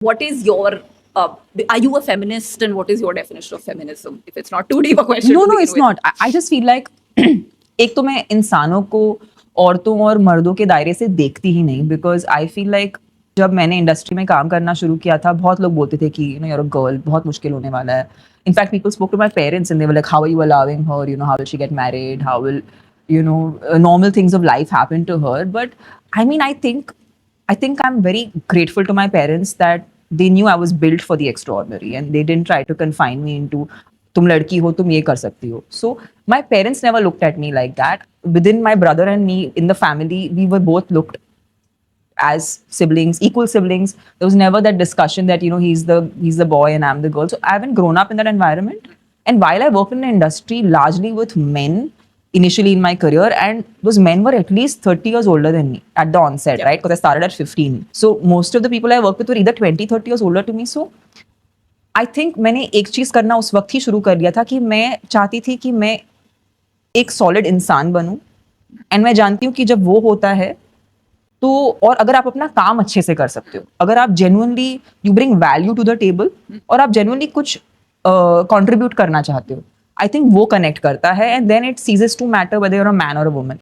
What is your are you a feminist, and what is your definition of feminism, if it's not too deep a question? No, to no, begin it's with? not. I just feel like एक तो मैं इंसानों को औरतों और मर्दों के दायरे से देखती ही नहीं, बिकॉज आई फील लाइक जब मैंने इंडस्ट्री में काम करना शुरू किया था, बहुत लोग बोलते थे कि you know you're a girl, बहुत मुश्किल होने वाला है. In fact people spoke to my parents and they were like, how are you allowing her, you know, how will she get married, how will, you know, normal things of life happen to her. But I mean, I think I'm very grateful to my parents that they knew I was built for the extraordinary and they didn't try to confine me into तुम लड़की हो, तुम ये कर सकती हो. So my parents never looked at me like that. Within my brother and me in the family, we were both looked as siblings, equal siblings. There was never that discussion that, you know, he's the boy and I'm the girl. So I haven't grown up in that environment. And while I worked in an industry largely with men initially in my career, and those men were at least 30 years older than me at the onset, Yeah. right? Because I started at 15. So most of the people I worked with were either 20, 30 years older to me. So I think मैंने एक चीज़ करना उस वक्त ही शुरू कर लिया था कि मैं चाहती थी कि मैं एक सॉलिड इंसान बनूं. एंड मैं जानती हूँ कि जब वो होता है तो, और अगर आप अपना काम अच्छे से कर सकते हो, अगर आप genuinely you bring value to the table और आप जेन्युइनली कुछ कंट्रीब्यूट करना चाहते हो, आई थिंक वो कनेक्ट करता है. And then it ceases to matter whether you are a man or a woman.